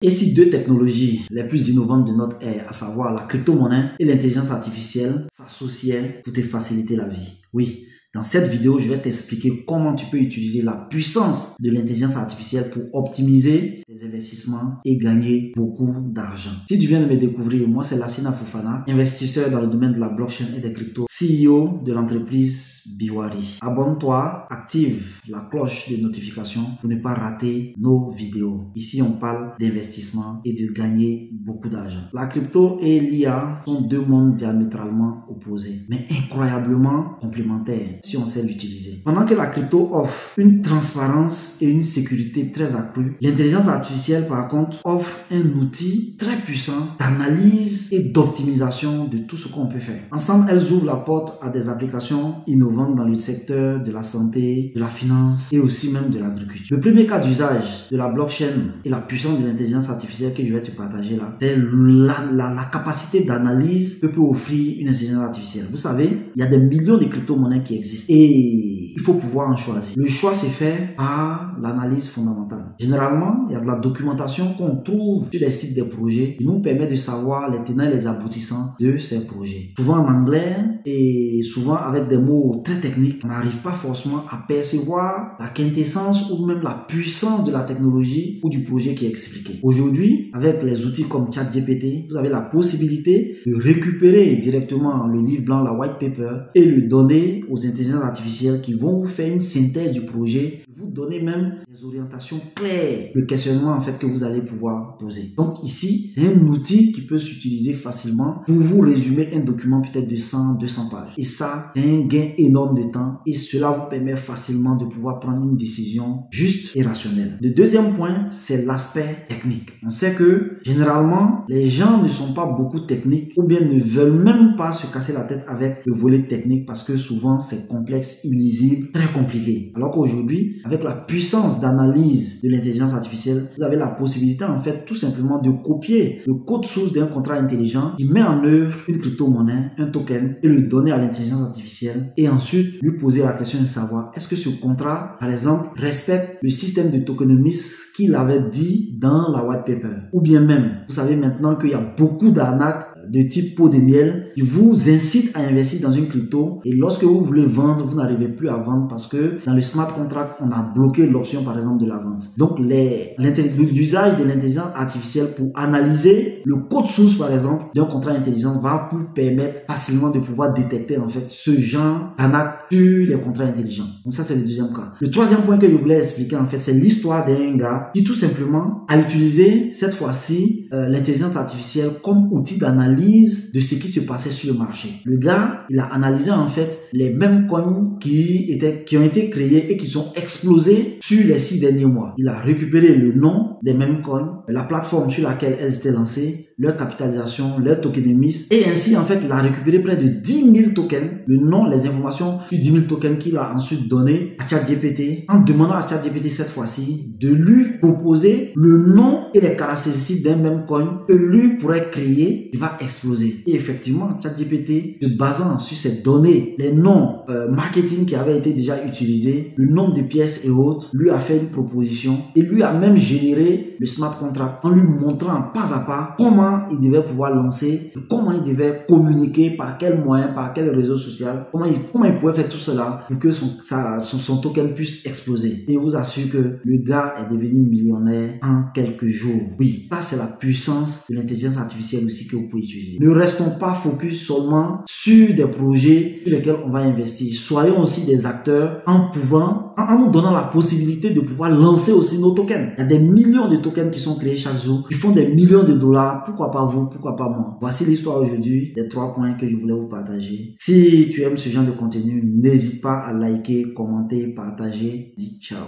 Et si deux technologies les plus innovantes de notre ère, à savoir la crypto-monnaie et l'intelligence artificielle, s'associaient pour te faciliter la vie? Oui. Dans cette vidéo, je vais t'expliquer comment tu peux utiliser la puissance de l'intelligence artificielle pour optimiser tes investissements et gagner beaucoup d'argent. Si tu viens de me découvrir, moi c'est Lassina Fofana, investisseur dans le domaine de la blockchain et des cryptos, CEO de l'entreprise Biwari. Abonne-toi, active la cloche de notification pour ne pas rater nos vidéos. Ici, on parle d'investissement et de gagner beaucoup d'argent. La crypto et l'IA sont deux mondes diamétralement opposés, mais incroyablement complémentaires si on sait l'utiliser. Pendant que la crypto offre une transparence et une sécurité très accrues, l'intelligence artificielle par contre offre un outil très puissant d'analyse et d'optimisation de tout ce qu'on peut faire. Ensemble, elles ouvrent la porte à des applications innovantes dans le secteur de la santé, de la finance et aussi même de l'agriculture. Le premier cas d'usage de la blockchain et la puissance de l'intelligence artificielle que je vais te partager là, c'est la capacité d'analyse que peut offrir une intelligence artificielle. Vous savez, il y a des millions de crypto-monnaies qui existent et il faut pouvoir en choisir. Le choix c'est fait par l'analyse fondamentale. Généralement, il y a de la documentation qu'on trouve sur les sites des projets qui nous permet de savoir les tenants et les aboutissants de ces projets. Souvent en anglais et souvent avec des mots très techniques, on n'arrive pas forcément à percevoir la quintessence ou même la puissance de la technologie ou du projet qui est expliqué. Aujourd'hui, avec les outils comme ChatGPT, vous avez la possibilité de récupérer directement le livre blanc, la white paper, et le donner aux intelligences artificielles qui vont vous faire une synthèse du projet, vous donner même des orientations claires, le questionnement en fait que vous allez pouvoir poser. Donc ici, c'est un outil qui peut s'utiliser facilement pour vous résumer un document peut-être de 100-200 pages. Et ça, c'est un gain énorme de temps et cela vous permet facilement de pouvoir prendre une décision juste et rationnelle. Le deuxième point, c'est l'aspect technique. On sait que généralement, les gens ne sont pas beaucoup techniques ou bien ne veulent même pas se casser la tête avec le volet technique parce que souvent c'est complexe, illisible, très compliqué. Alors qu'aujourd'hui, avec la puissance d'analyse de l'intelligence artificielle, vous avez la possibilité en fait tout simplement de copier le code source d'un contrat intelligent qui met en œuvre une crypto-monnaie, un token et le donner à l'intelligence artificielle et ensuite lui poser la question de savoir est-ce que ce contrat, par exemple, respecte le système de tokenomics qu'il avait dit dans la white paper. Ou bien même, vous savez maintenant qu'il y a beaucoup d'arnaques de type pot de miel qui vous incite à investir dans une crypto et lorsque vous voulez vendre, vous n'arrivez plus à vendre parce que dans le smart contract, on a bloqué l'option par exemple de la vente. Donc l'usage de l'intelligence artificielle pour analyser le code source par exemple d'un contrat intelligent va vous permettre facilement de pouvoir détecter en fait ce genre d'arnaque sur les contrats intelligents. Donc ça c'est le deuxième cas. Le troisième point que je voulais expliquer en fait, c'est l'histoire d'un gars qui tout simplement a utilisé cette fois-ci l'intelligence artificielle comme outil d'analyse de ce qui se passait sur le marché. Le gars, il a analysé en fait les mêmes coins qui ont été créés et qui sont explosés sur les 6 derniers mois. Il a récupéré le nom des mêmes coins, la plateforme sur laquelle elles étaient lancées, leur capitalisation, leur tokenomics et ainsi en fait il a récupéré près de 10 000 tokens, le nom, les informations sur 10 000 tokens qu'il a ensuite donné à ChatGPT en demandant à ChatGPT cette fois-ci de lui proposer le nom et les caractéristiques d'un même coin que lui pourrait créer qui va exploser. Et effectivement, ChatGPT, se basant sur ces données, les noms marketing qui avaient été déjà utilisés, le nombre de pièces et autres, lui a fait une proposition et lui a même généré le smart contract en lui montrant pas à pas comment il devait pouvoir lancer, comment il devait communiquer, par quel moyen, par quel réseau social, comment il pouvait faire tout cela pour que son token puisse exploser. Et je vous assure que le gars est devenu millionnaire en quelques jours. Oui, ça c'est la puissance de l'intelligence artificielle aussi que vous pouvez utiliser. Ne restons pas focus seulement sur des projets sur lesquels on va investir. Soyons aussi des acteurs en nous donnant la possibilité de pouvoir lancer aussi nos tokens. Il y a des millions de tokens qui sont créés chaque jour, qui font des millions de dollars. Pourquoi pas vous, pourquoi pas moi? Voici l'histoire aujourd'hui des 3 points que je voulais vous partager. Si tu aimes ce genre de contenu, n'hésite pas à liker, commenter, partager. Dis ciao.